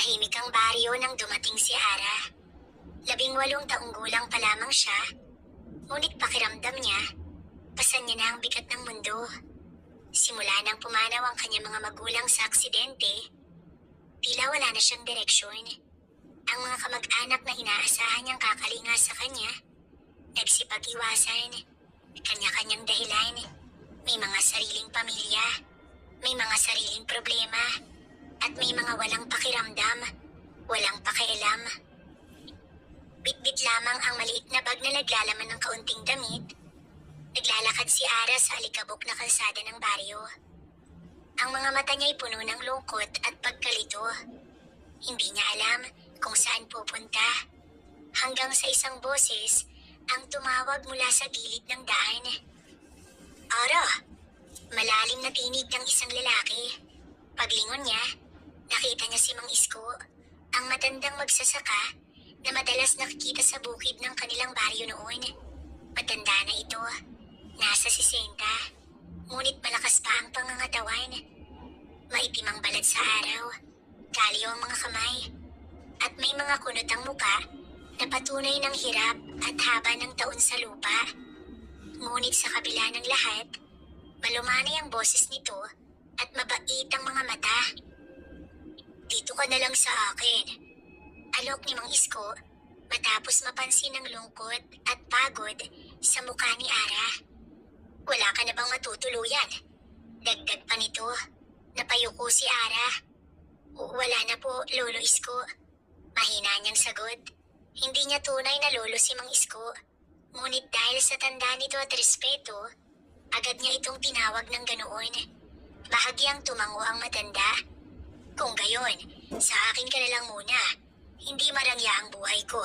Tahimik ang baryo nang dumating si Ara. 18 taong gulang pa lamang siya, ngunit pakiramdam niya, pasan niya na ang bigat ng mundo. Simula nang pumanaw ang kanyang mga magulang sa aksidente, tila wala na siyang direksyon. Ang mga kamag-anak na inaasahan niyang kakalinga sa kanya, nagsipag-iwasan, kanya-kanyang dahilan. May mga sariling pamilya, may mga sariling problema, at may mga walang pakiramdam, walang pakialam. Bitbit lamang ang maliit na bag na naglalaman ng kaunting damit. Naglalakad si Ara sa alikabok na kalsada ng baryo. Ang mga mata niya'y puno ng lungkot at pagkalito. Hindi niya alam kung saan pupunta. Hanggang sa isang boses ang tumawag mula sa gilid ng daan. Ara! Malalim na tinig ng isang lalaki. Paglingon niya, nakita niya si Mang Isko, ang matandang magsasaka na madalas nakikita sa bukid ng kanilang baryo noon. Matanda na ito, nasa 60, ngunit malakas pa ang pangangatawan. Maitim ang balat sa araw, kalyo ang mga kamay, at may mga kunot ang muka na patunay ng hirap at haba ng taon sa lupa. Ngunit sa kabila ng lahat, malumanay ang boses nito at mabait ang mga mata. Dito ka na lang sa akin, alok ni Mang Isko matapos mapansin ang lungkot at pagod sa mukha ni Ara. Wala ka na bang matutuluyan? Dagdag pa nito, napayuko si Ara. Wala na po, Lolo Isko. Mahina niyang sagot. Hindi niya tunay na lolo si Mang Isko. Ngunit dahil sa tanda nito at respeto, agad niya itong tinawag ng ganoon. Bahagyang tumango ang matanda. Kung gayon, sa akin ka na lang muna. Hindi marangya ang buhay ko,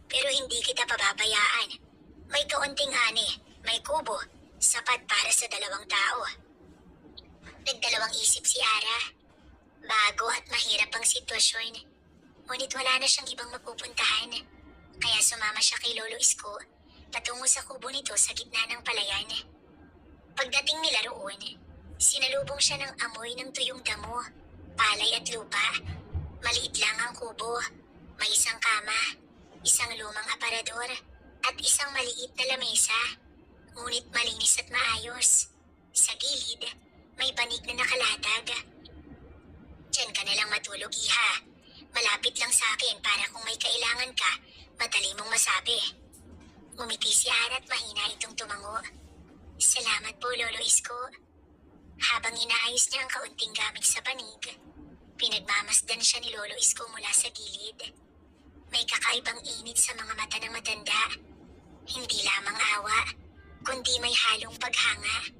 pero hindi kita pababayaan. May kaunting ani, may kubo, sapat para sa 2 tao. Nagdalawang isip si Ara. Bago at mahirap ang sitwasyon, ngunit wala na siyang ibang mapupuntahan. Kaya sumama siya kay Lolo Isko patungo sa kubo nito sa gitna ng palayan. Pagdating nila roon, sinalubong siya ng amoy ng tuyong damo, palay at lupa. Maliit lang ang kubo, may isang kama, isang lumang aparador, at isang maliit na lamesa. Ngunit malinis at maayos. Sa gilid, may banig na nakalatag. Diyan ka na lang matulog, iha. Malapit lang sa akin para kung may kailangan ka, madali mong masabi. Ngumiti si Ara at mahina itong tumango. Salamat po, Lolo Isko. Habang inaayos niya ang kaunting gamit sa panig, pinagmamasdan siya ni Lolo Isko mula sa gilid. May kakaibang init sa mga mata ng matanda. Hindi lamang awa, kundi may halong paghanga.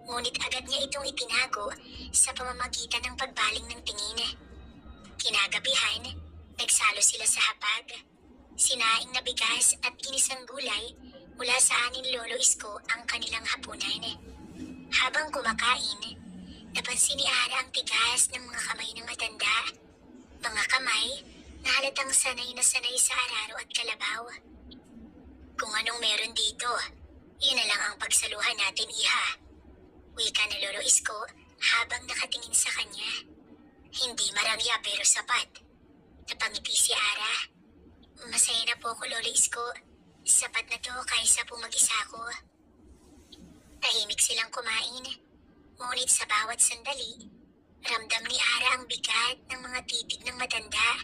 Ngunit agad niya itong itinago sa pamamagitan ng pagbaling ng tingin. Kinagabihan, nagsalo sila sa hapag. Sinaing na bigas at ginisang gulay mula sa anin Lolo Isko ang kanilang hapunan. Habang kumakain, napansin ni Ara ang tigas ng mga kamay ng matanda. Mga kamay na halatang sanay na sanay sa araro at kalabaw. Kung anong meron dito, yun na lang ang pagsaluhan natin, iha. Wika na Lolo Isko habang nakatingin sa kanya. Hindi marangya pero sapat. Napangiti si Ara. Masaya na po ako, Lolo Isko. Sapat na to kaysa po mag-isa ko. Tahimik silang kumain. Ngunit sa bawat sandali, ramdam ni Ara ang bigat ng mga titig ng matanda.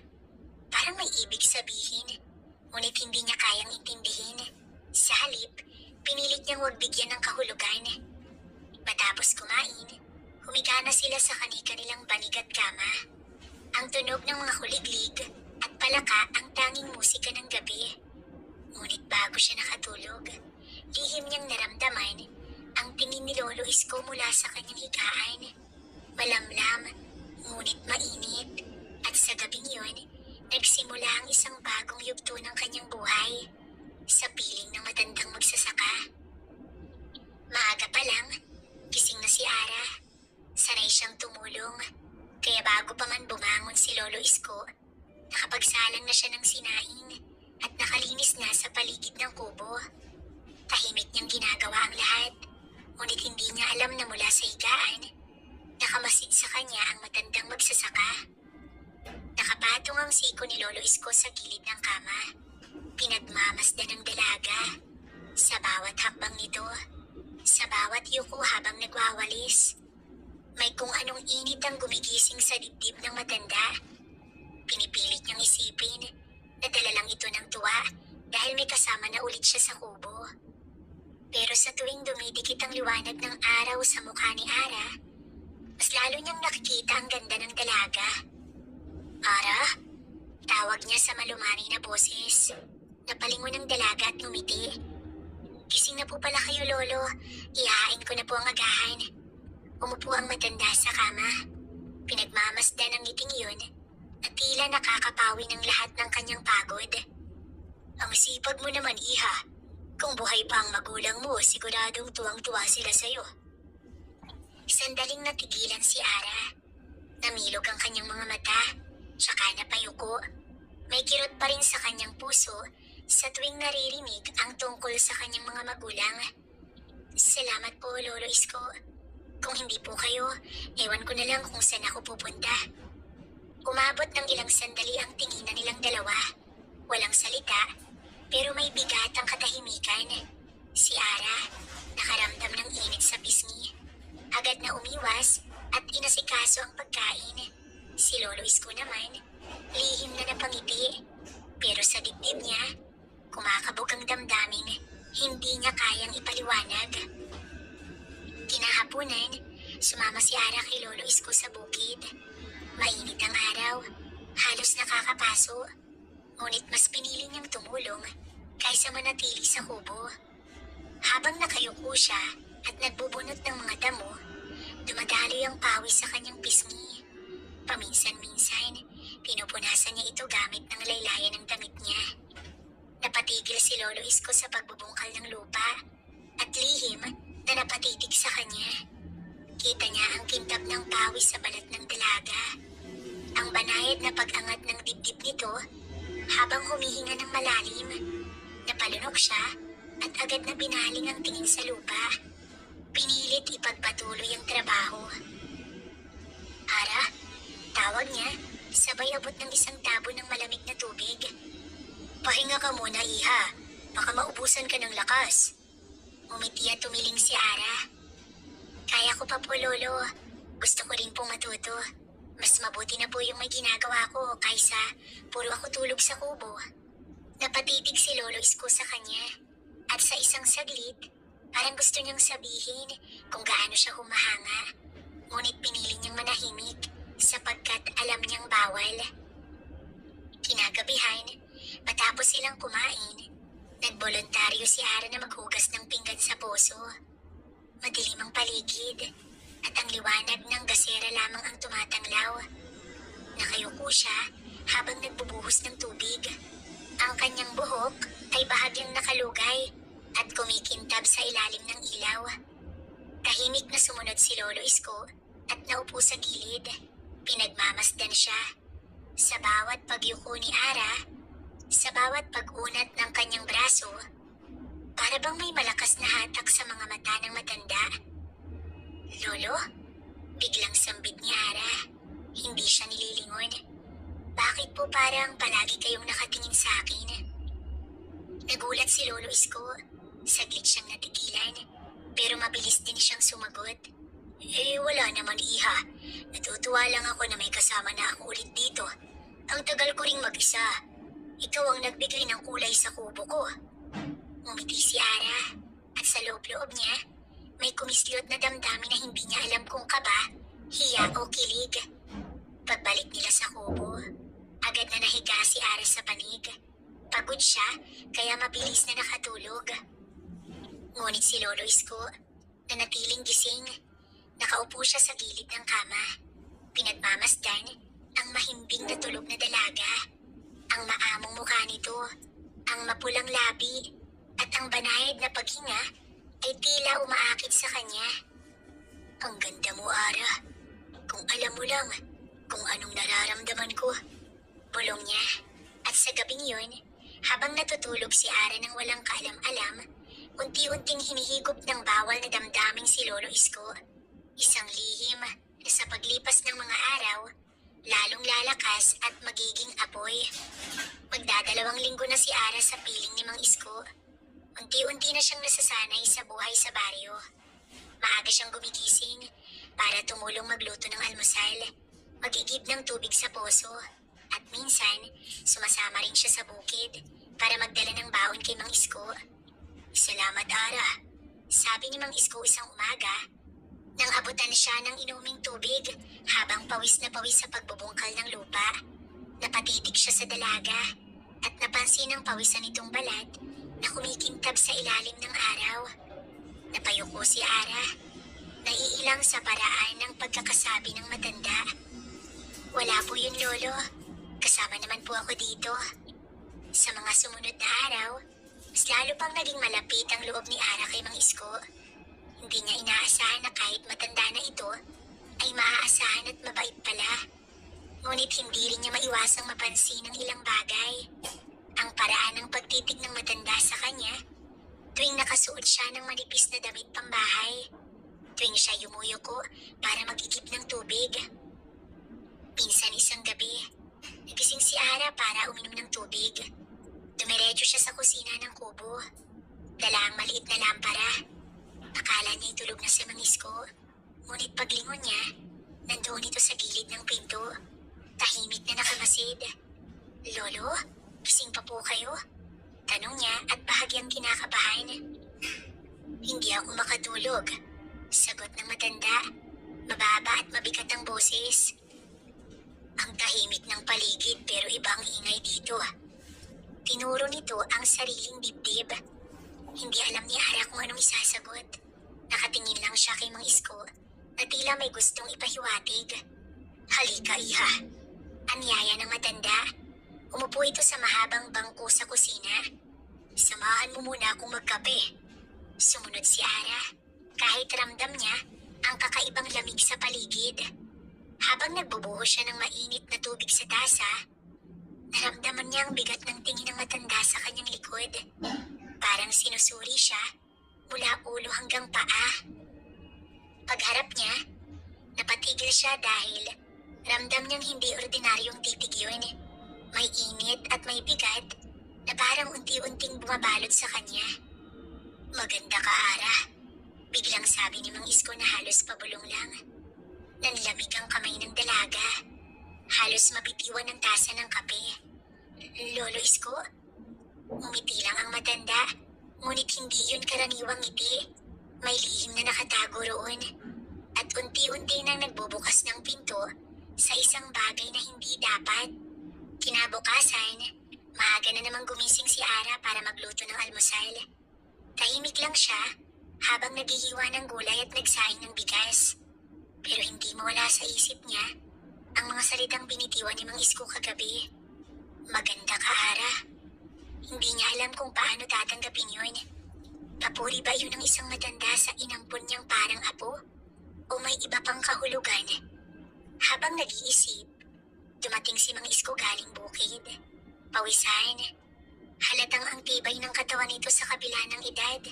Parang may ibig sabihin, ngunit hindi niya kayang intindihin. Sa halip, pinilit niyang huwag bigyan ng kahulugan. Matapos kumain, humiga na sila sa kani-kanilang banig at kama. Ang tunog ng mga kuliglig at palaka ang tanging musika ng gabi. Ngunit bago siya nakatulog, lihim niyang naramdaman ang tingin ni Lolo Isko mula sa kanyang higaan. Malamlam, ngunit mainit. At sa gabing yun, nagsimula ang isang bagong yugto ng kanyang buhay sa piling ng matandang magsasaka. Maaga pa lang, gising na si Ara. Sanay siyang tumulong, kaya bago pa man bumangon si Lolo Isko, nakapagsalang na siya ng sinaing at nakalinis na sa paligid ng kubo. Tahimik niyang ginagawa ang lahat, ngunit hindi niya alam na mula sa higaan, nakamasid sa kanya ang matandang magsasaka. Nakapato Nakatungtong ang siko ni Lolo Isko sa gilid ng kama. Pinagmamasdan ng dalaga. Sa bawat hakbang nito, sa bawat yuko habang nagwawalis, may kung anong init ang gumigising sa dibdib ng matanda. Pinipilit niyang isipin na dala lang ito ng tuwa dahil may kasama na ulit siya sa kubo. Pero sa tuwing dumidikit ang liwanag ng araw sa mukha ni Ara, mas lalo niyang nakikita ang ganda ng dalaga. Ara? Tawag niya sa malumani na boses. Napalingon ng dalaga at ngumiti. Gising na po pala kayo, Lolo. Ihahain ko na po ang agahan. Umupo ang matanda sa kama. Pinagmamasdan ang ngiting yun at tila nakakapawi ng lahat ng kanyang pagod. Ang sipag mo naman, Iha. Kung buhay pa ang magulang mo, siguradong tuwang-tuwa sila sa'yo. Sandaling natigilan si Ara. Namilog ang kanyang mga mata, tsaka napayuko. May kirot pa rin sa kanyang puso sa tuwing naririnig ang tungkol sa kanyang mga magulang. Salamat po, Lolo Isko. Kung hindi po kayo, ewan ko na lang kung saan ako pupunta. Umabot ng ilang sandali ang tinginan nilang dalawa. Walang salita, pero may bigat ang katahimikan. Si Ara, nakaramdam ng init sa pisngi. Agad na umiwas at inasikaso ang pagkain. Si Lolo Isko naman, lihim na napangiti. Pero sa dibdib niya, kumakabog ang damdamin, hindi niya kayang ipaliwanag. Kinahaponan, sumama si Ara kay Lolo Isko sa bukid. Mainit ang araw, halos nakakapaso. Ngunit mas pinili niyang tumulong kaysa manatili sa kubo. Habang nakayuko siya at nagbubunot ng mga damo, dumadaloy ang pawis sa kanyang pisngi. Paminsan-minsan, pinupunasan niya ito gamit ng laylayan ng damit niya. Napatigil si Lolo Isko sa pagbubungkal ng lupa at lihim na napatitig sa kanya. Kita niya ang kintab ng pawis sa balat ng dalaga. Ang banayad na pag-angat ng dibdib nito habang humihinga ng malalim. Napalunok siya at agad na binaling ang tingin sa lupa. Pinilit ipagpatuloy ang trabaho. Ara, tawag niya, sabay abot ng isang tabo ng malamig na tubig. Pahinga ka muna, Iha. Baka maubusan ka ng lakas. Umiti at tumiling si Ara. Kaya ko pa po, Lolo. Gusto ko rin pong matuto. Mas mabuti na po yung may ginagawa ko kaysa puro ako tulog sa kubo. Napatitig si Lolo Isko sa kanya. At sa isang saglit, parang gusto niyang sabihin kung gaano siya humahanga. Ngunit pinili niyang manahimik sapagkat alam niyang bawal. Kinagabihan, matapos silang kumain, nagboluntaryo si Ara na maghugas ng pinggan sa poso. Madilim ang paligid at ang liwanag ng gasera lamang ang tumatanglaw. Nakayuko siya habang nagbubuhos ng tubig. Ang kanyang buhok ay bahagyang nakalugay at kumikintab sa ilalim ng ilaw. Tahimik na sumunod si Lolo Isko at naupo sa gilid. Pinagmamasdan siya. Sa bawat pagyuko ni Ara, sa bawat pag-unat ng kanyang braso, para bang may malakas na hatak sa mga mata ng matanda. Lolo? Biglang sambit ni Ara. Hindi siya nililingon. Bakit po parang palagi kayong nakatingin sa akin? Nagulat si Lolo Isko. Saglit siyang natigilan, pero mabilis din siyang sumagot. Wala naman, Iha. Natutuwa lang ako na may kasama na ako ulit dito. Ang tagal ko ring mag-isa. Ikaw ang nagbigay ng kulay sa kubo ko. Ngumiti si Ara, at sa loob-loob niya, may kumislot na damdamin na hindi niya alam kung kaba, hiya o kilig. Pagbalik nila sa kubo, agad na nahiga si Ara sa panig. Pagod siya, kaya mabilis na nakatulog. Ngunit si Lolo Isko, na natiling gising, nakaupo siya sa gilid ng kama. Pinagmamasdan ang mahimbing na tulog na dalaga. Ang maamong mukha nito, ang mapulang labi, at ang banayad na paghinga ay tila umaakit sa kanya. Ang ganda mo, Ara. Kung alam mo lang kung anong nararamdaman ko. Bulong niya. At sa gabing yun, habang natutulog si Ara ng walang kaalam-alam, unti-unting hinihigop ng bawal na damdaming si Lolo Isko. Isang lihim na sa paglipas ng mga araw, lalong lalakas at magiging apoy. Magdadalawang linggo na si Ara sa piling ni Mang Isko. Unti-unti na siyang nasasanay sa buhay sa baryo. Maaga siyang gumigising para tumulong magluto ng almusal, mag-igib ng tubig sa poso, at minsan sumasama rin siya sa bukid para magdala ng baon kay Mang Isko. "Salamat, Ara," sabi ni Mang Isko isang umaga nang abutan siya ng inuming tubig habang pawis na pawis sa pagbubungkal ng lupa. Napatitig siya sa dalaga at napansin ng pawisan nitong balat na kumikintab sa ilalim ng araw. Napayuko si Ara, naiilang sa paraan ng pagkakasabi ng matanda. "Wala po yun, Lolo. Kasama naman po ako dito." Sa mga sumunod na araw, mas lalo pang naging malapit ang loob ni Ara kay Mang Isko. Hindi niya inaasahan na kahit matanda na ito, ay maaasahan at mabait pala. Ngunit hindi rin niya maiwasang mapansin ang ilang bagay. Ang paraan ng pagtitig ng matanda sa kanya, tuwing nakasuot siya ng manipis na damit pambahay, tuwing siya yumuyuko para mag-igib ng tubig. Minsan isang gabi, nagising si Ara para uminom ng tubig. Dumiretso siya sa kusina ng kubo. Dala ang maliit na lampara. Akala niya itulog na si Mang Isko. Ngunit paglingon niya, nandoon ito sa gilid ng pinto. Tahimik na nakamasid. "Lolo, gising pa po kayo?" tanong niya at bahagyang kinakabahan. "Hindi ako makatulog," sagot ng matanda. Mababa at mabigat ang boses. "Ang tahimik ng paligid pero iba ang ingay dito." Tinuro nito ang sariling dibdib. Hindi alam ni Ara kung anong isasagot. Nakatingin lang siya kay Mang Isko na tila may gustong ipahiwatig. "Halika, Iha," anyaya ng matanda. Umupo ito sa mahabang bangko sa kusina. "Samahan mo muna akong magkape." Sumunod si Ara, kahit ramdam niya ang kakaibang lamig sa paligid. Habang nagbubuhos siya ng mainit na tubig sa tasa, naramdaman niya ang bigat ng tingin ng matanda sa kanyang likod. Parang sinusuri siya mula ulo hanggang paa. Pagharap niya, napatigil siya dahil ramdam niyang hindi ordinaryong titig yun. May init at may bigat na parang unti-unting bumabalot sa kanya. "Maganda ka, Ara," biglang sabi ni Mang Isko na halos pabulong lang. Nanlamig ang kamay ng dalaga. Halos mabitiwan ang tasa ng kape. "Lolo Isko?" Umiti lang ang matanda, ngunit hindi yun karaniwang ngiti. May lihim na nakatago roon. At unti-unti nang nagbubukas ng pinto sa isang bagay na hindi dapat. Kinabukasan, maaga na namang gumising si Ara para magluto ng almusal. Tahimik lang siya habang naghihiwa ng gulay at nagsaing ng bigas. Pero hindi mawala sa isip niya ang mga salitang binitiwan ni Mang Isko kagabi. "Maganda ka, Ara." Hindi niya alam kung paano tatanggapin yun. Papuri ba yun ng isang matanda sa inampon niyang parang apo? O may iba pang kahulugan? Habang nag-iisip, dumating si Mang Isko galing bukid. Pawisan. Halatang ang tibay ng katawan nito sa kabila ng edad.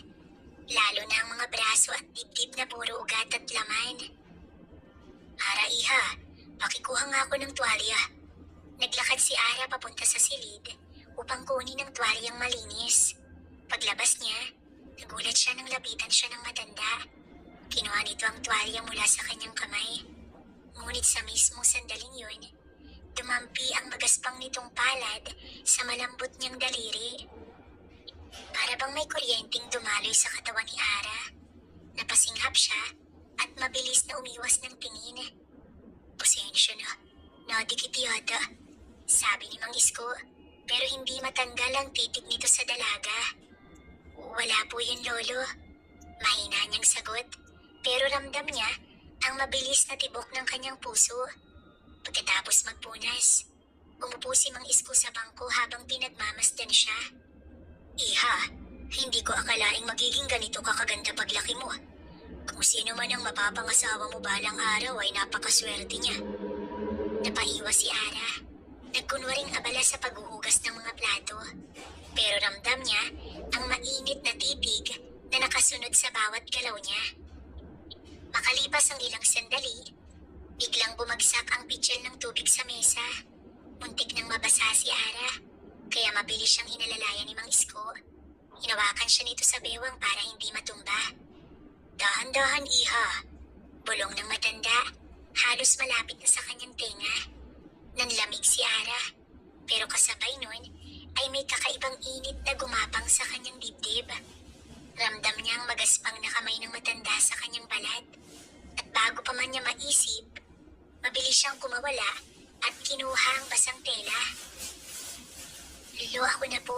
Lalo na ang mga braso at dibdib na puro ugat at laman. "Ara, Iha, pakikuha nga ako ng tuwalya." Naglakad si Ara papunta sa silid upang kunin ang tuwalyang malinis. Paglabas niya, nagulat siya nang lapitan siya ng matanda. Kinuha nito ang tuwalya mula sa kanyang kamay. Ngunit sa mismong sandaling yun, dumampi ang magaspang nitong palad sa malambot niyang daliri. Para bang may kuryenteng dumaloy sa katawan ni Ara. Napasinghap siya at mabilis na umiwas ng tingin. "Pasensya na, nadikit yata," sabi ni Mang Isko, pero hindi matanggal ang titig nito sa dalaga. "Wala po yun, Lolo." Mahina niyang sagot, pero ramdam niya ang mabilis na tibok ng kanyang puso. Pagkatapos magpunas, umupo si Mang Isko sa bangko habang pinagmamasdan siya. "Iha, hindi ko akalaing magiging ganito kakaganda paglaki mo. Kung sino man ang mapapangasawa mo balang araw ay napakaswerte niya." Napaiwas si Ara. Nagkunwaring abala sa paghuhugas ng mga plato. Pero ramdam niya ang mainit na titig na nakasunod sa bawat galaw niya. Makalipas ang ilang sandali, Biglang bumagsak ang pitchel ng tubig sa mesa. Muntik nang mabasa si Ara, kaya mabilis siyang inalalayan ni Mang Isko. Hinawakan siya nito sa bewang para hindi matumba. Dahan-dahan, iha. Bulong ng matanda, halos malapit na sa kanyang tenga. Nanlamig si Ara, pero kasabay nun ay may kakaibang init na gumapang sa kanyang dibdib. Ramdam niya ang magaspang na kamay ng matanda sa kanyang balat. At bago pa man niya maisip, mabilis siyang kumawala at kinuha ang basang tela. Lolo, ako na po,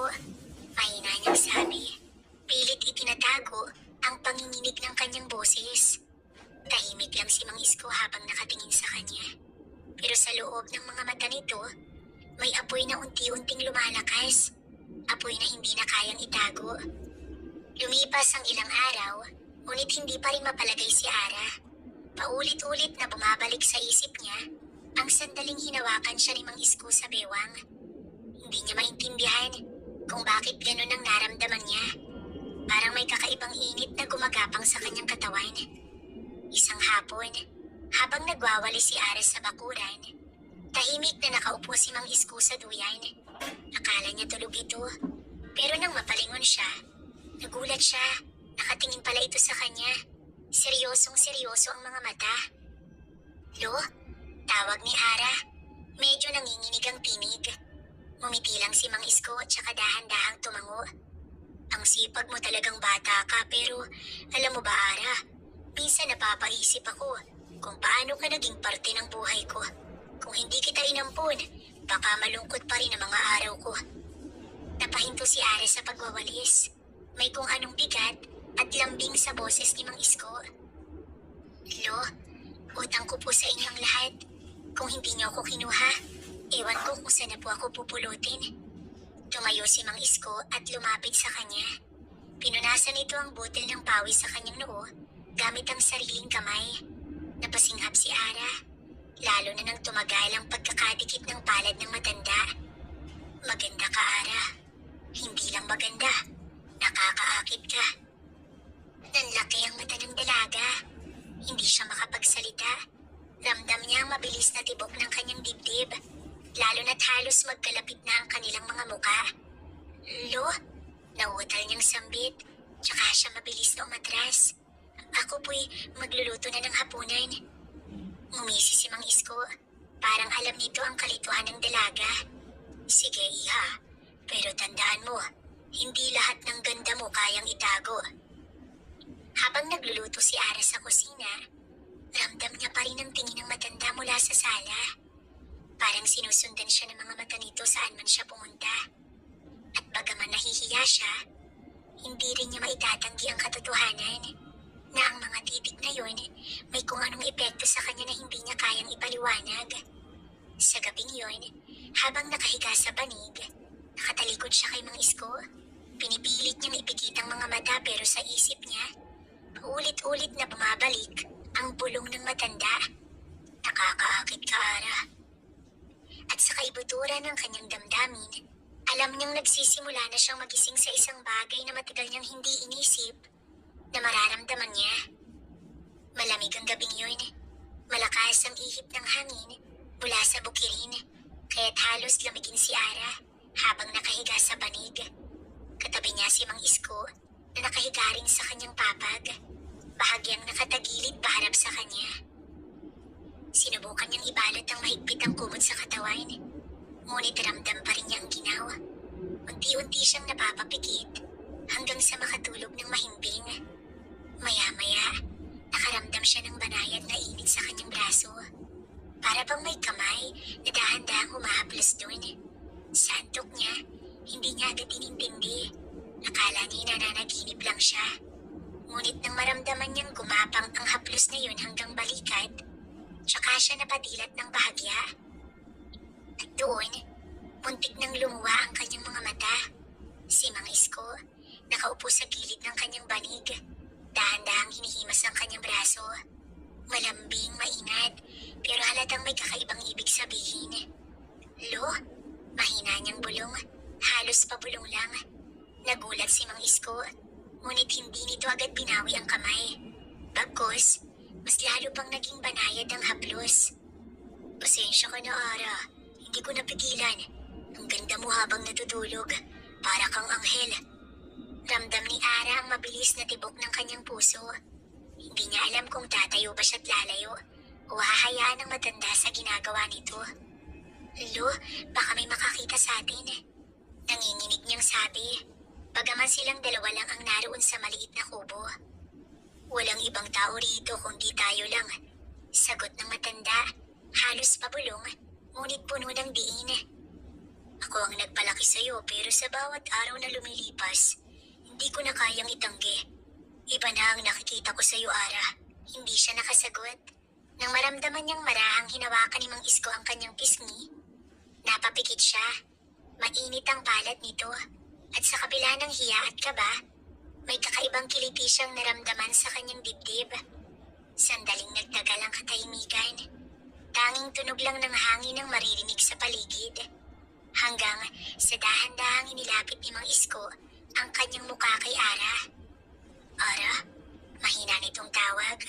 mahina niyang sabi. Pilit itinatago ang panginginig ng kanyang boses. Tahimik lang si Mang Isko habang nakatingin sa kanya. Pero sa loob ng mga mata nito, may apoy na unti-unting lumalakas. Apoy na hindi na kayang itago. Lumipas ang ilang araw, ngunit hindi pa rin mapalagay si Ara. Paulit-ulit na bumabalik sa isip niya ang sandaling hinawakan siya ni Mang Isko sa bewang. Hindi niya maintindihan kung bakit ganun ang naramdaman niya. Parang may kakaibang init na gumagapang sa kanyang katawan. Isang hapon, habang nagwawali si Ares sa bakuran, tahimik na nakaupo si Mang Isko sa duyan. Akala niya tulog ito, pero nang mapalingon siya, nagulat siya. Nakatingin pala ito sa kanya. Seryosong-seryoso ang mga mata. Lo? Tawag ni Ara. Medyo nanginginig ang tinig. Ngumiti lang si Mang Isko at saka dahan-dahang tumango. Ang sipag mo talagang bata ka, pero alam mo ba, Ara? Minsan napapaisip ako kung paano ka naging parte ng buhay ko. Kung hindi kita inampun, baka malungkot pa rin ang mga araw ko. Napahinto si Ara sa pagwawalis. May kung anong bigat at lambing sa boses ni Mang Isko. Lo, utang ko po sa inyong lahat. Kung hindi niyo ako kinuha, ewan ko kung saan na po ako pupulutin. Tumayo si Mang Isko at lumapit sa kanya. Pinunasan nito ang butil ng pawis sa kanyang noo gamit ang sariling kamay. Napasinghap si Ara, lalo na nang tumagal ang pagkakadikit ng palad ng matanda. Maganda ka, Ara. Hindi lang maganda, nakakaakit ka. Nanlaki ang mata ng dalaga. Hindi siya makapagsalita. Ramdam niya ang mabilis na tibok ng kanyang dibdib, lalo na't halos magkalapit na ang kanilang mga muka. Lo, nauutal niyang sambit, tsaka siya mabilis na umatras. Ako po'y magluluto na ng hapunan. Ngumisi si Mang Isko, parang alam nito ang kalituhan ng dalaga. Sige, iha, pero tandaan mo, hindi lahat ng ganda mo kayang itago. Habang nagluluto si Ara sa kusina, ramdam niya pa rin ang tingin ng matanda mula sa sala. Parang sinusundan siya ng mga mata nito saan man siya pumunta. At bagaman nahihiya siya, hindi rin niya maitatanggi ang katotohanan na ang mga titig na yun may kung anong epekto sa kanya na hindi niya kayang ipaliwanag. Sa gabing yun, habang nakahiga sa banig, nakatalikod siya kay Mang Isko. Pinipilit niyang ipikit ang mga mata pero sa isip niya, paulit-ulit na bumabalik ang bulong ng matanda. Nakakaakit ka, Ara. At sa kaibuturan ng kanyang damdamin, alam niyang nagsisimula na siyang magising sa isang bagay na matagal niyang hindi inisip na mararamdaman niya. Malamig ang gabing yun. Malakas ang ihip ng hangin mula sa bukirin, kaya't halos lamigin si Ara habang nakahiga sa banig. Katabi niya si Mang Isko na nakahiga rin sa kanyang papag, bahagyang nakatagilid paharap sa kanya. Sinubukan niyang ibalot ang mahigpit ang kumot sa katawan, ngunit ramdam pa rin niya ang ginaw. Unti-unti siyang napapapikit hanggang sa makatulog ng mahimbing. Maya-maya, nakaramdam siya ng banayad na init sa kanyang braso. Para bang may kamay na dahan-dahang humahaplos doon. Sa antok niya, hindi niya agad inintindi. Akala niya nananaginip lang siya. Ngunit nang maramdaman niyang gumapang ang haplos na yun hanggang balikat, tsaka siya napadilat ng bahagya. At doon, muntik nang lumuwa ang kanyang mga mata. Si Mang Isko, nakaupo sa gilid ng kanyang banig. Dahan-dahang hinihimas ang kanyang braso. Malambing, maingat, pero halatang may kakaibang ibig sabihin. Lo, mahina niyang bulong, halos pabulong lang. Nagulat si Mang Isko, ngunit hindi nito agad binawi ang kamay. Bagkus, mas lalo pang naging banayad ang haplos. Pasensya ka na, Ara. Hindi ko napigilan. Ang ganda mo habang natutulog. Para kang anghel. Ramdam ni Ara ang mabilis na tibok ng kanyang puso. Hindi niya alam kung tatayo ba siya't lalayo o hahayaan ng matanda sa ginagawa nito. Lo, baka may makakita sa atin. Nanginginig niyang sabi. Bagaman silang dalawa lang ang naroon sa maliit na kubo. Walang ibang tao rito kundi tayo lang. Sagot ng matanda, halos pabulong, ngunit puno ng diin. Ako ang nagpalaki sa'yo pero sa bawat araw na lumilipas, hindi ko na kayang itanggi. Iba na ang nakikita ko sa'yo, Ara. Hindi siya nakasagot. Nang maramdaman niyang marahang hinawakan ni Mang Isko ang kanyang pisngi, napapikit siya. Mainit ang palad nito. At sa kabila ng hiya at kaba, may kakaibang kiliti siyang naramdaman sa kanyang dibdib. Sandaling nagtagal ang katahimikan. Tanging tunog lang ng hangin ang maririnig sa paligid. Hanggang sa dahan-dahang inilapit ni Mang Isko ang kanyang mukha kay Ara. Ara, mahina nitong tawag.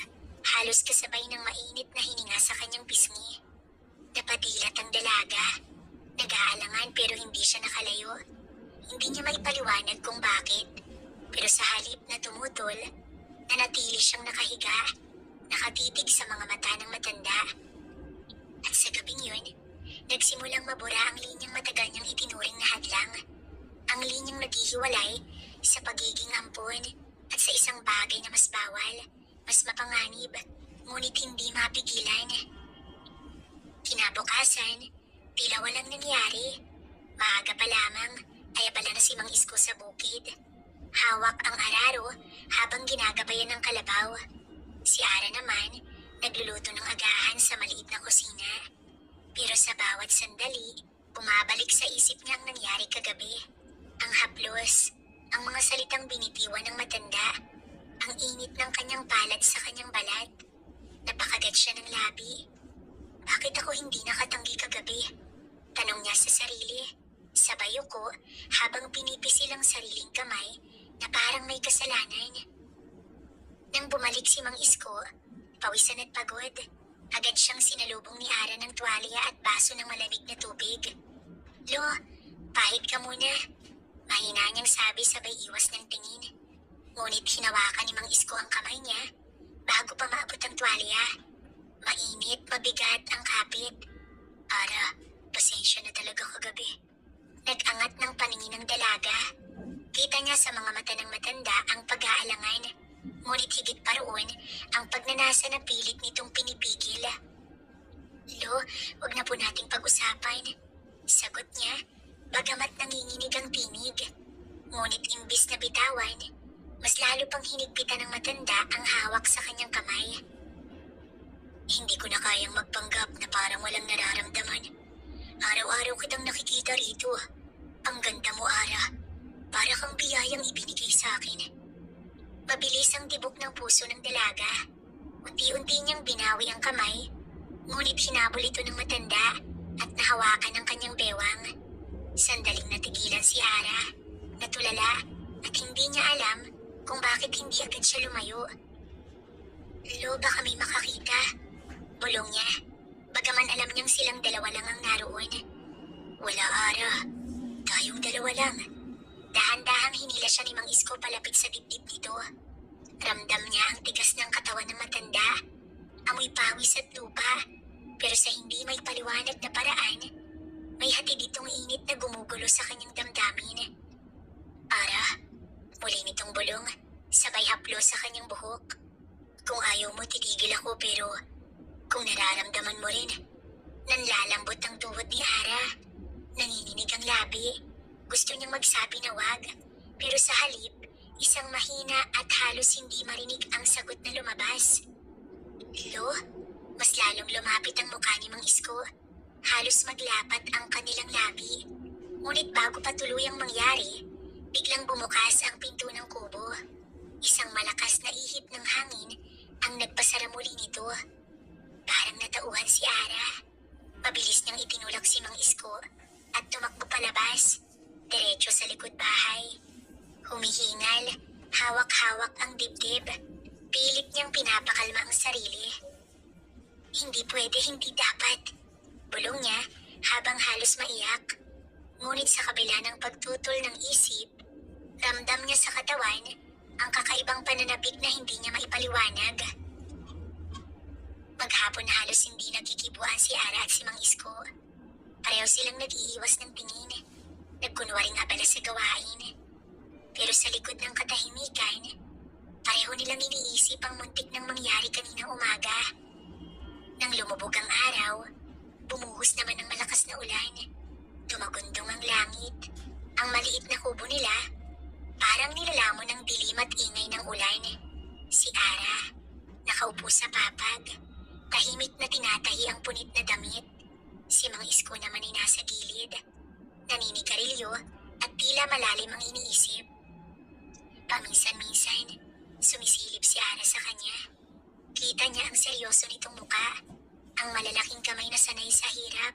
Halos kasabay ng mainit na hininga sa kanyang pisngi. Napadilat ang dalaga. Nag-aalangan pero hindi siya nakalayo. Hindi niya maipaliwanag kung bakit. Pero sa halip na tumutol, nanatili siyang nakahiga, nakatitig sa mga mata ng matanda. At sa gabing yun, nagsimulang mabura ang linyang matagal niyang itinuring na hadlang. Ang linyang naghihiwalay sa pagiging ampon at sa isang bagay na mas bawal, mas mapanganib, ngunit hindi mapigilan. Kinabukasan, tila walang nangyari. Maaga pa lamang, ay abala na si Mang Isko sa bukid. Hawak ang araro habang ginagabayan ng kalabaw. Si Ara naman, nagluluto ng agahan sa maliit na kusina. Pero sa bawat sandali, bumabalik sa isip niya ang nangyari kagabi. Ang haplos, ang mga salitang binitiwan ng matanda, ang init ng kanyang palad sa kanyang balat. Napakagat siya ng labi. Bakit ako hindi nakatanggi kagabi? Tanong niya sa sarili. Sabay ko habang pinipisil ang sariling kamay na parang may kasalanan. Nang bumalik si Mang Isko, pawisan at pagod, agad siyang sinalubong ni Ara ng tuwalya at baso ng malamig na tubig. Lo, pahid ka muna. Mahina niyang sabi sabay iwas ng tingin. Ngunit hinawakan ni Mang Isko ang kamay niya bago pa maabot ang tuwalya. Mainit, mabigat ang kapit. Ara, pasensya na talaga kagabi. Nag-angat ng paningin ng dalaga. Kita niya sa mga mata ng matanda ang pag-aalangan. Ngunit higit pa roon ang pagnanasa na pilit nitong pinipigil. Lo, wag na po nating pag-usapan. Sagot niya, bagamat nanginginig ang tinig. Ngunit imbis na bitawan, mas lalo pang hinigpitan ng matanda ang hawak sa kanyang kamay. Hindi ko na kayang magpanggap na parang walang nararamdaman. Araw-araw kitang nakikita rito. Ang ganda mo, Ara. Para kang biyayang ibinigay sa akin. Mabilis ang tibok ng puso ng dalaga. Unti-unti niyang binawi ang kamay, ngunit hinabol ito ng matanda at nahawakan ang kanyang bewang. Sandaling natigilan si Ara, natulala at hindi niya alam kung bakit hindi agad siya lumayo. Lo, baka may makakita. Bulong niya. Bagaman alam niyang silang dalawa lang ang naroon. Wala, Ara. Tayong dalawa lang. Dahan-dahang hinila siya ni Mang Isko palapit sa dibdib nito. Ramdam niya ang tigas ng katawan ng matanda. Amoy pawis at lupa. Pero sa hindi may paliwanag na paraan, may hatid itong init na gumugulo sa kanyang damdamin. Ara, muli nitong bulong, sabay haplos sa kanyang buhok. Kung ayaw mo, titigil ako pero kung nararamdaman mo rin, nanlalambot ang tuhod ni Ara. Nanginginig ang labi. Gusto niyang magsabi na wag, pero sa halip, isang mahina at halos hindi marinig ang sagot na lumabas. Lo, mas lalong lumapit ang mukha ni Mang Isko. Halos maglapat ang kanilang labi. Ngunit bago pa tuluyang mangyari, biglang bumukas ang pinto ng kubo. Isang malakas na ihip ng hangin ang nagpasara muli nito. Parang natauhan si Ara. Mabilis niyang itinulak si Mang Isko at tumakbo palabas, diretso sa likod bahay. Humihingal, hawak-hawak ang dibdib. Pilit niyang pinapakalma ang sarili. Hindi pwede, hindi dapat. Bulong niya habang halos maiyak. Ngunit sa kabila ng pagtutol ng isip, ramdam niya sa katawan ang kakaibang pananabik na hindi niya maipaliwanag. Maghapon na halos hindi nagkikibuan si Ara at si Mang Isko. Pareho silang nag-iiwas ng tingin. Nagkunwaring abala sa gawain. Pero sa likod ng katahimikan, pareho nilang iniisip ang muntik nang mangyari kaninang umaga. Nang lumubog ang araw, bumuhos naman ng malakas na ulan. Tumagundong ang langit. Ang maliit na kubo nila, parang nilalamon ng dilim at ingay ng ulan. Si Ara, nakaupo sa papag. Tahimik na tinatahi ang punit na damit. Si Mang Isko naman ay nasa gilid. Naninigarilyo at tila malalim ang iniisip. Paminsan-minsan, sumisilip si Ara sa kanya. Kita niya ang seryoso nitong muka, ang malalaking kamay na sanay sa hirap,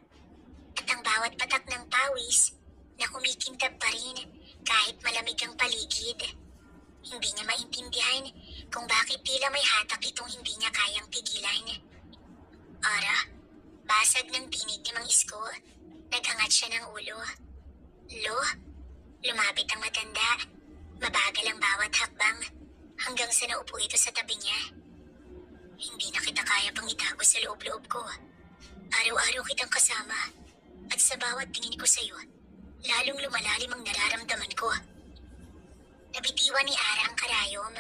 at ang bawat patak ng pawis na kumikintab pa rin kahit malamig ang paligid. Hindi niya maintindihan kung bakit tila may hatak itong hindi niya kayang pigilan. Ara, basag ng tinig ni Mang Isko. Nag-angat siya ng ulo. Lo, lumapit ang matanda. Mabagal ang bawat hakbang hanggang sa naupo ito sa tabi niya. Hindi na kita kaya pang itago sa loob-loob ko. Araw-araw kitang kasama at sa bawat tingin ko sa'yo, lalong lumalalim ang nararamdaman ko. Nabitiwan ni Ara ang karayom.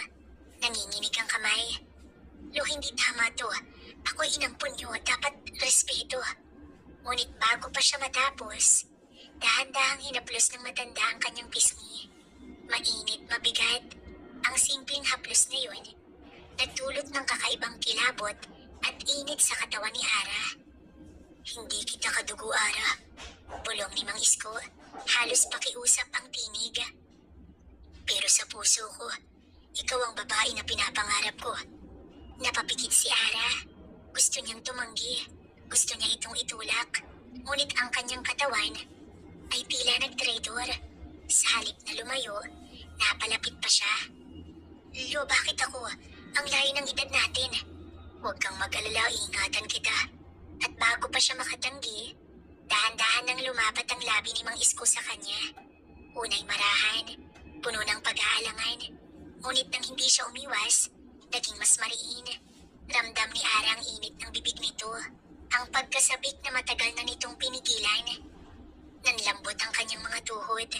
Nanginginig ang kamay. Lo, hindi tama to. Ako'y inampun niyo, dapat respeto. Ngunit bago pa siya matapos, dahan-dahang hinaplos ng matanda ang kanyang pisngi. Mainit, mabigat. Ang simpleng haplos na yun, nagdulot ng kakaibang kilabot at init sa katawan ni Ara. Hindi kita kadugo, Ara. Bulong ni Mang Isko, halos pakiusap ang tinig. Pero sa puso ko, ikaw ang babae na pinapangarap ko. Napapikit si Ara. Gusto niyang tumanggi. Gusto niya itong itulak. Ngunit ang kanyang katawan ay tila nagtraidor. Sa halip na lumayo, napalapit pa siya. Lo, bakit ako? Ang layo ng edad natin. Huwag kang mag-alala, ingatan kita. At bago pa siya makatanggi, dahan-dahan nang lumapat ang labi ni Mang Isko sa kanya. Unay marahan, puno ng pag-aalangan. Ngunit nang hindi siya umiwas, naging mas mariin. Ramdam ni Ara ang init ng bibig nito. Ang pagkasabik na matagal na nitong pinigilan. Nanlambot ang kanyang mga tuhod.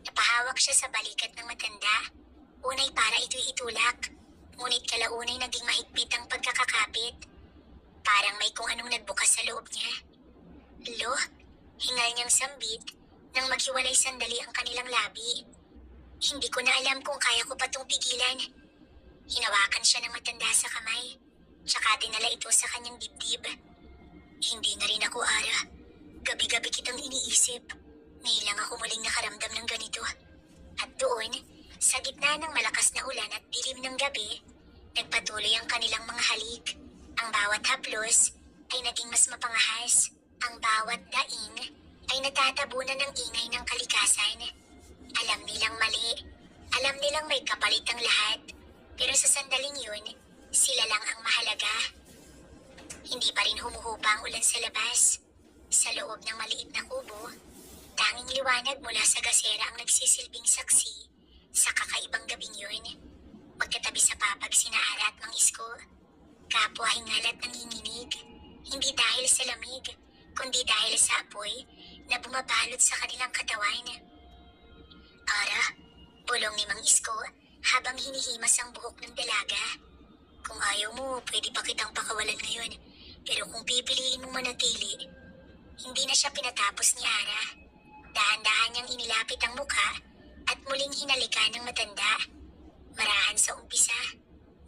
Napahawak siya sa balikat ng matanda. Unay para ito'y itulak. Ngunit kalaunay naging mahigpit ang pagkakakapit. Parang may kung anong nagbukas sa loob niya. Lo, hingal niyang sambit nang maghiwalay sandali ang kanilang labi. Hindi ko na alam kung kaya ko pa itong pigilan. Hinawakan siya ng matanda sa kamay, tsaka dinala ito sa kanyang dibdib. Hindi na rin ako, Ara. Gabi-gabi kitang iniisip. Ngayon lang ako muling nakaramdam ng ganito. At doon, sa gitna ng malakas na ulan at dilim ng gabi, nagpatuloy ang kanilang mga halik. Ang bawat haplos ay naging mas mapangahas. Ang bawat daing ay natatabunan ng ingay ng kalikasan. Alam nilang mali. Alam nilang may kapalit ang lahat. Pero sa sandaling yun, sila lang ang mahalaga. Hindi pa rin humuhupa ang ulan sa labas. Sa loob ng maliit na kubo, tanging liwanag mula sa gasera ang nagsisilbing saksi sa kakaibang gabing yun. Magkatabi sa papag sina Ara at Mang Isko. Kapwa hingal at nanginginig. Hindi dahil sa lamig, kundi dahil sa apoy na bumabalot sa kanilang katawan. Ara, bulong ni Mang Isko habang hinihimas ang buhok ng dalaga. Kung ayaw mo, pwede pa kitang pakawalan ngayon. Pero kung pipiliin mong manatili, hindi na siya pinatapos ni Ara. Dahan-dahan niyang inilapit ang mukha at muling hinalikan ng matanda. Marahan sa umpisa,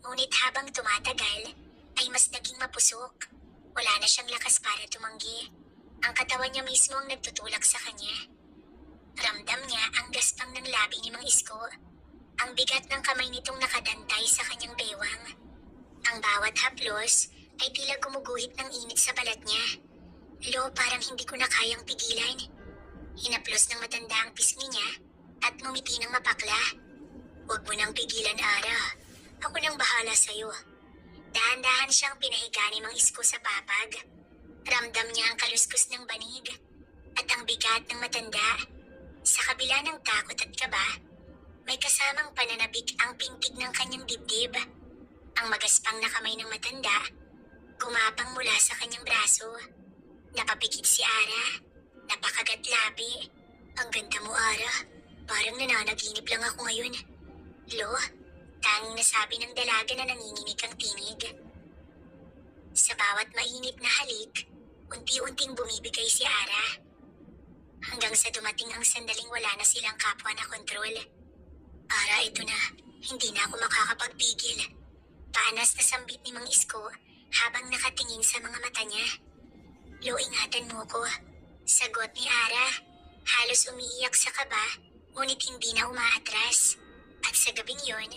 ngunit habang tumatagal, ay mas naging mapusok. Wala na siyang lakas para tumanggi. Ang katawan niya mismo ang nagtutulak sa kanya. Ramdam niya ang gaspang ng labi ni Mang Isko. Ang bigat ng kamay nitong nakadantay sa kanyang bewang. Ang bawat haplos ay tila gumuguhit ng init sa balat niya. Lo, parang hindi ko na kayang pigilan. Hinaplos ng matanda ang pisngi niya at ngumiti ng mapakla. Huwag mo nang pigilan, Ara. Ako nang bahala sa'yo. Dahan-dahan siyang pinahiga ni Mang Isko sa papag. Ramdam niya ang kaluskos ng banig at ang bigat ng matanda. Sa kabila ng takot at kaba, may kasamang pananabik ang pintig ng kanyang dibdib. Ang magaspang na kamay ng matanda, gumapang mula sa kanyang braso. Napapikit si Ara. Napakagat labi. Ang ganda mo, Ara. Parang nananaginip lang ako ngayon. Lo, tanging nasabi ng dalaga na nanginginig ang tinig. Sa bawat mainit na halik, unti-unting bumibigay si Ara. Hanggang sa dumating ang sandaling wala na silang kapwa na kontrol. Ara, ito na. Hindi na ako makakapagpigil. Paanas na sambit ni Mang Isko habang nakatingin sa mga mata niya. Lo, ingatan mo ko. Sagot ni Ara. Halos umiiyak sa kaba, ngunit hindi na umaatras. At sa gabing yon,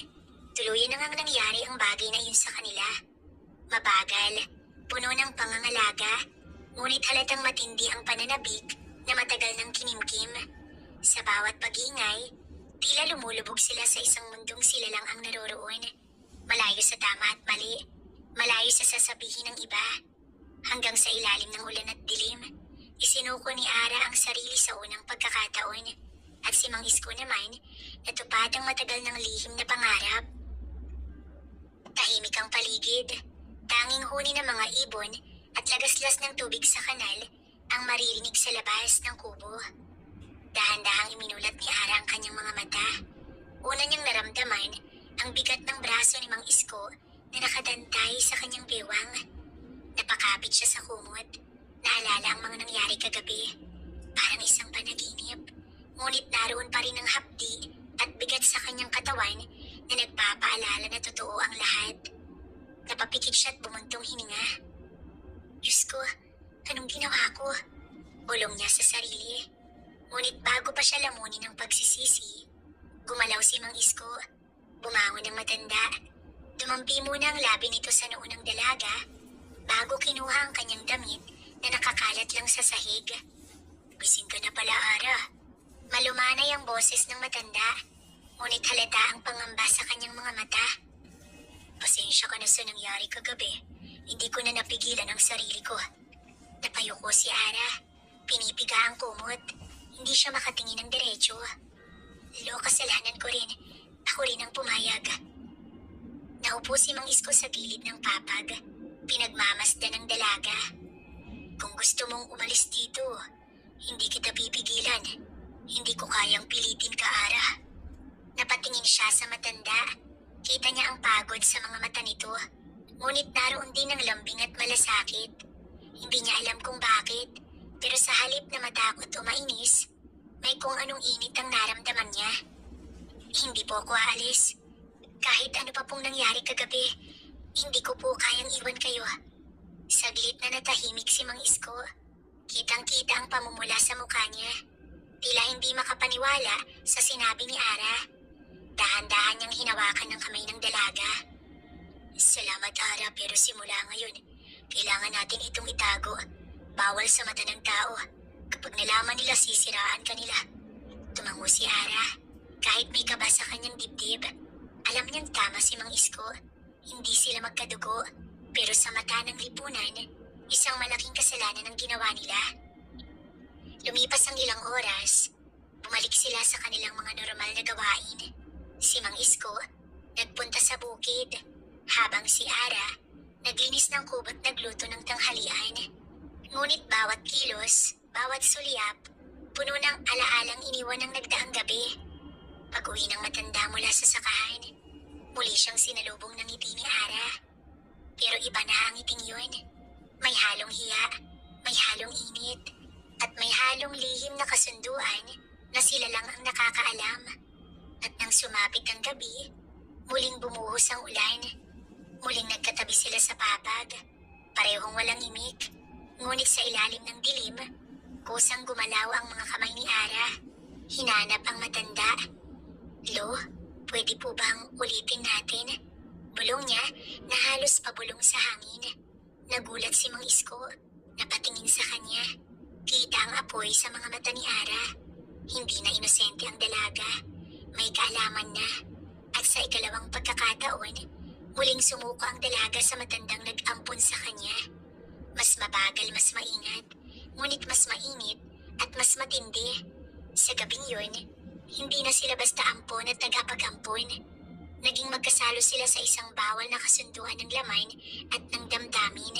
tuluyan na ngang nangyari ang bagay na yun sa kanila. Mabagal, puno ng pangangalaga, ngunit halatang matindi ang pananabik na matagal ng kinimkim. Sa bawat pag-ingay, tila lumulubog sila sa isang mundong sila lang ang naroroon. Malayo sa tama at mali, malayo sa sasabihin ng iba. Hanggang sa ilalim ng ulan at dilim, isinuko ni Ara ang sarili sa unang pagkakataon. At si Mang Isko naman, natupad ang matagal ng lihim na pangarap. Tahimik ang paligid. Tanging huni ng mga ibon at lagaslas ng tubig sa kanal ang maririnig sa labas ng kubo. Dahan-dahang iminulat ni Ara ang kanyang mga mata. Una niyang naramdaman ang bigat ng braso ni Mang Isko na nakadantay sa kanyang bewang. Napakapit siya sa kumot. Naalala ang mga nangyari kagabi. Parang isang panaginip. Ngunit naroon pa rin ang hapdi at bigat sa kanyang katawan na nagpapaalala na totoo ang lahat. Napapikit siya at bumuntong hininga. Diyos ko, anong ginawa ko? Bulong niya sa sarili. Ngunit bago pa siya lamunin ng pagsisisi, gumalaw si Mang Isko. Bumangon ang matanda. Dumampi muna ang labi nito sa noo ng dalaga bago kinuha ang kanyang damit na nakakalat lang sa sahig. Gising ka na pala, Ara. Malumanay ang boses ng matanda, ngunit halata ang pangamba sa kanyang mga mata. Pasensya ka na sa nangyari kagabi. Hindi ko na napigilan ang sarili ko. Napayuko si Ara. Pinipiga ang kumot. Hindi siya makatingin ng diretso. Lo, kasalanan ko rin. Ako rin ang pumayag. Naupo si Mang Isko sa gilid ng papag. Pinagmamasdan ng dalaga. Kung gusto mong umalis dito, hindi kita pipigilan. Hindi ko kayang pilitin ka, Ara. Napatingin siya sa matanda. Kita niya ang pagod sa mga mata nito. Ngunit naroon din ang lambing at malasakit. Hindi niya alam kung bakit, pero sa halip na matakot o mainis, may kung anong init ang naramdaman niya. Hindi po ako aalis. Kahit ano pa pong nangyari kagabi, hindi ko po kayang iwan kayo. Saglit na natahimik si Mang Isko. Kitang-kita ang pamumula sa mukha niya. Tila hindi makapaniwala sa sinabi ni Ara. Dahan-dahan niyang hinawakan ng kamay ng dalaga. Salamat, Ara, pero simula ngayon, kailangan natin itong itago. Bawal sa mata ng tao. Kapag nalaman nila, sisiraan ka nila. Tumango si Ara. Kahit may kaba sa kanyang dibdib, alam niyang tama si Mang Isko. Hindi sila magkadugo, pero sa mata ng lipunan, isang malaking kasalanan ang ginawa nila. Lumipas ang ilang oras, bumalik sila sa kanilang mga normal na gawain. Si Mang Isko, nagpunta sa bukid, habang si Ara, naglinis ng kubo't nagluto ng tanghalian. Ngunit bawat kilos, bawat sulyap, puno ng alaalang iniwan ng nagdaang gabi. Pag-uwi ng matanda mula sa sakahan, muli siyang sinalubong ng ngiti ni Ara. Pero iba na ang ngiting yun. May halong hiya, may halong init, at may halong lihim na kasunduan na sila lang ang nakakaalam. At nang sumapit ang gabi, muling bumuhos ang ulan. Muling nagkatabi sila sa papag, parehong walang imik. Ngunit sa ilalim ng dilim, kusang gumalaw ang mga kamay ni Ara. Hinanap ang matanda. Lo, pwede po bang ulitin natin? Bulong niya na halos pabulong sa hangin. Nagulat si Mang Isko. Napatingin sa kanya. Kita ang apoy sa mga mata ni Ara. Hindi na inosente ang dalaga. May kaalaman na. At sa ikalawang pagkakataon, muling sumuko ang dalaga sa matandang nag-ampon sa kanya. Mas mabagal, mas maingat, ngunit mas mainit at mas matindi. Sa gabing yun, hindi na sila basta ampon at tagapag-ampon. Naging magkasalo sila sa isang bawal na kasunduan ng laman at ng damdamin.